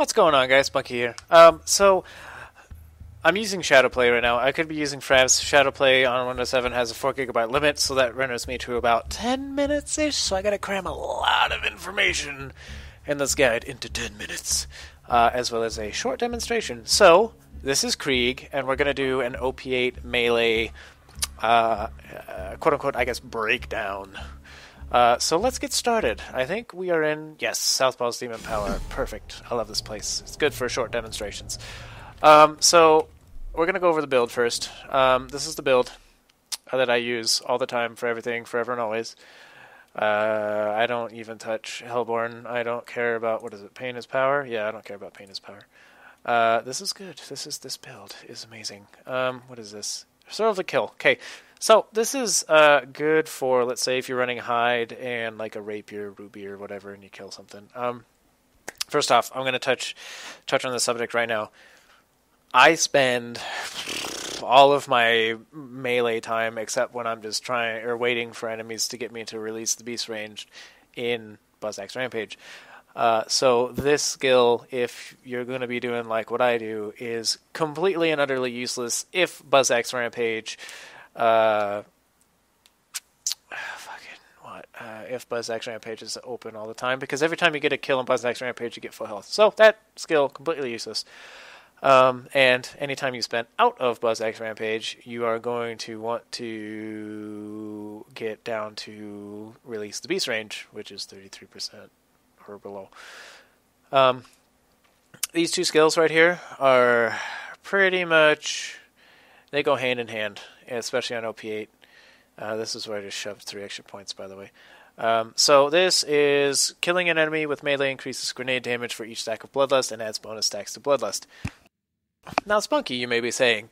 What's going on, guys? Monkey here. So I'm using Shadowplay right now. I could be using Frav's. Shadowplay on Windows 7 has a 4 gigabyte limit, so that renders me to about 10 minutes ish. So I gotta cram a lot of information in this guide into 10 minutes, as well as a short demonstration. So this is Krieg, and we're gonna do an OP8 melee, quote unquote, I guess, breakdown. So let's get started. I think we are in, yes, Southpaw's Demon Power. Perfect. I love this place. It's good for short demonstrations. So we're going to go over the build first. This is the build that I use all the time for everything, forever and always. I don't even touch Hellborn. I don't care about, what is it, Pain is Power? Yeah, I don't care about Pain is Power. This is good. This build is amazing. What is this? Sort of a kill. Okay. So this is good for, let's say, if you're running Hide and like a Rapier, Ruby, or whatever, and you kill something. First off, I'm going to touch on the subject right now. I spend all of my melee time, except when I'm just trying or waiting for enemies to get me to release the beast range, in Buzz-Axe Rampage. So this skill, if you're going to be doing like what I do, is completely and utterly useless if Buzz-Axe Rampage... if Buzz-Axe Rampage is open all the time, because every time you get a kill on Buzz-Axe Rampage, you get full health. So that skill, completely useless. And anytime you spend out of Buzz-Axe Rampage, you are going to want to get down to release the beast range, which is 33% or below. These two skills right here are pretty much... they go hand in hand, especially on OP8. This is where I just shoved 3 extra points, by the way. So this is killing an enemy with melee increases grenade damage for each stack of Bloodlust and adds bonus stacks to Bloodlust. Now, Spunky, you may be saying,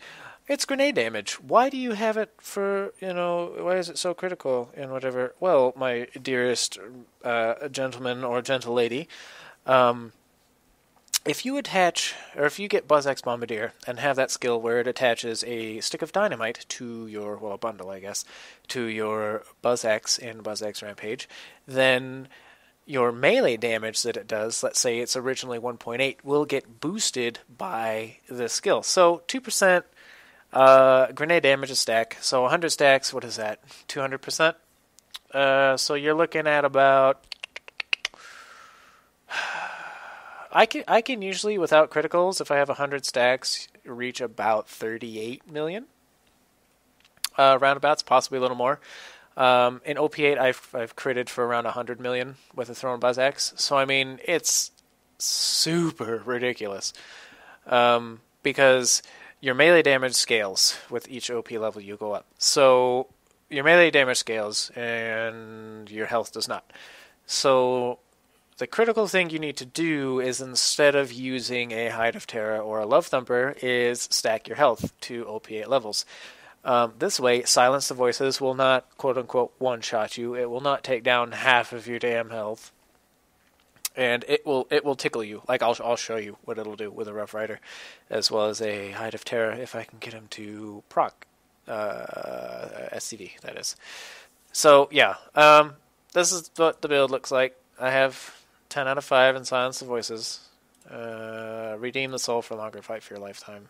it's grenade damage. Why do you have it for, why is it so critical and whatever? Well, my dearest gentleman or gentle lady, if you attach, or if you get Buzz-Axe Bombardier and have that skill where it attaches a stick of dynamite to your, well, a bundle, I guess, to your Buzz-Axe in Buzz-Axe Rampage, then your melee damage that it does, let's say it's originally 1.8, will get boosted by this skill. So 2% grenade damage a stack. So 100 stacks, what is that? 200%? So you're looking at about... I can usually, without criticals, if I have 100 stacks, reach about 38 million. Roundabouts, possibly a little more. In OP8, I've critted for around 100 million with a thrown Buzz-Axe. So, I mean, it's super ridiculous. Because your melee damage scales with each OP level you go up. So, your melee damage scales, and your health does not. So... the critical thing you need to do is, instead of using a Hide of Terror or a Love Thumper, is stack your health to OP8 levels. This way, Silence the Voices will not, quote-unquote, one-shot you. It will not take down half of your damn health. And it will tickle you. Like, I'll show you what it'll do with a Rough Rider, as well as a Hide of Terror, if I can get him to proc. SCV, that is. So, yeah. This is what the build looks like. I have... 10 out of 5 and Silence the Voices. Redeem the soul for longer, fight for your lifetime.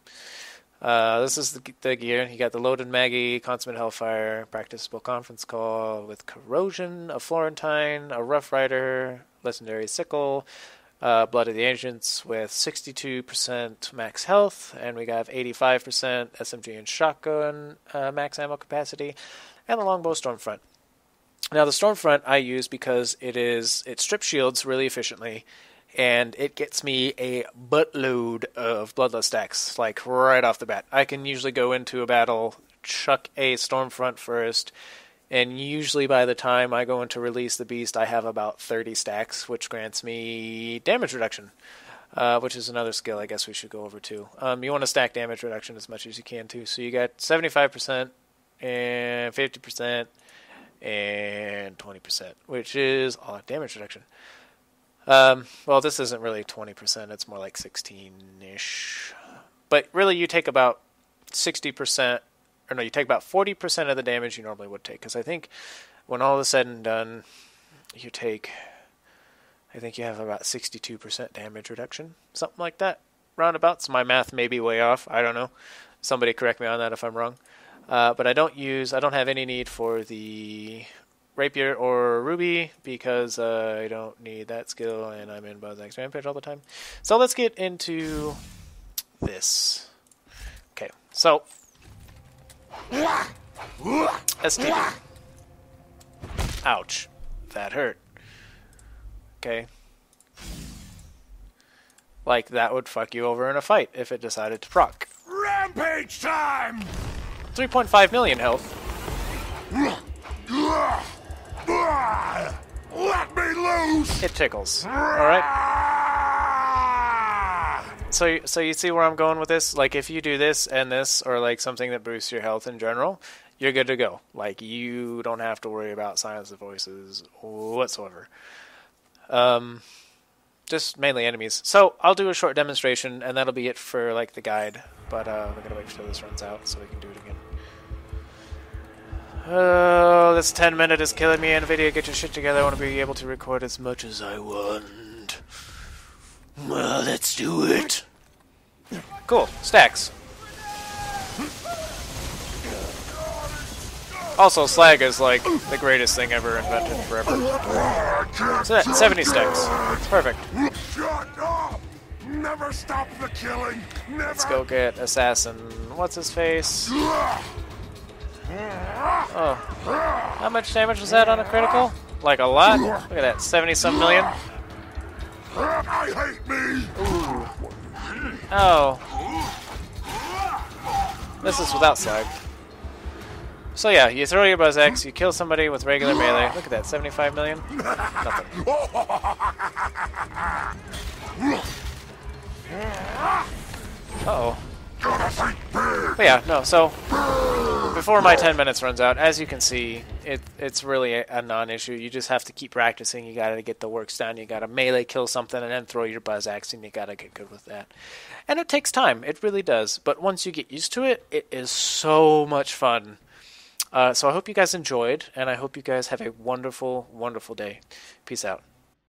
This is the gear. You got the Loaded Maggie, Consummate Hellfire, Practicable Conference Call with Corrosion, a Florentine, a Rough Rider, Legendary Sickle, Blood of the Ancients with 62% max health, and we got 85% SMG and shotgun max ammo capacity, and the Longbow Stormfront. Now, the Stormfront I use because it strips shields really efficiently, and it gets me a buttload of Bloodlust stacks, like right off the bat. I can usually go into a battle, chuck a Stormfront first, and usually by the time I go into release the beast, I have about 30 stacks, which grants me damage reduction, which is another skill I guess we should go over too. You want to stack damage reduction as much as you can too. So you got 75% and 50%. And 20%, which is a lot of damage reduction. Well, this isn't really 20%, it's more like 16-ish. But really, you take about 60%, or no, you take about 40% of the damage you normally would take. Because I think when all is said and done, you take I think you have about 62% damage reduction. Something like that. Roundabouts. My math may be way off. I don't know. Somebody correct me on that if I'm wrong. But I don't have any need for the Rapier or Ruby because I don't need that skill and I'm in Buzzax Rampage all the time. So let's get into this. Okay, so STD. Ouch. That hurt. Okay. Like, that would fuck you over in a fight if it decided to proc. Rampage time! 3.5 million health. Let me loose! It tickles. Alright? So you see where I'm going with this? Like, if you do this and this, or like something that boosts your health in general, you're good to go. Like, you don't have to worry about silence of voices whatsoever. Just mainly enemies. So I'll do a short demonstration, and that'll be it for like the guide. But we're gonna wait until this runs out so we can do it again. Oh, this 10-minute is killing me. NVIDIA, get your shit together. I want to be able to record as much as I want. Well, let's do it. Cool. Stacks. Also, slag is like the greatest thing ever invented forever. So that 70 stacks. Perfect. Shut up! Never stop the killing. Never. Let's go get assassin. What's his face? Oh, how much damage was that on a critical? Like a lot. Look at that, 70-some million. I hate me. Ooh. Oh. This is without slag. So yeah, you throw your Buzz X, you kill somebody with regular melee. Look at that, 75 million. Nothing. Uh-oh. But yeah, no, so before my 10 minutes runs out, as you can see, it's really a non-issue. You just have to keep practicing. You gotta get the works done. You gotta melee kill something and then throw your Buzz Axe, and you gotta get good with that. And it takes time. It really does. But once you get used to it, it is so much fun. So I hope you guys enjoyed, and I hope you guys have a wonderful, wonderful day. Peace out.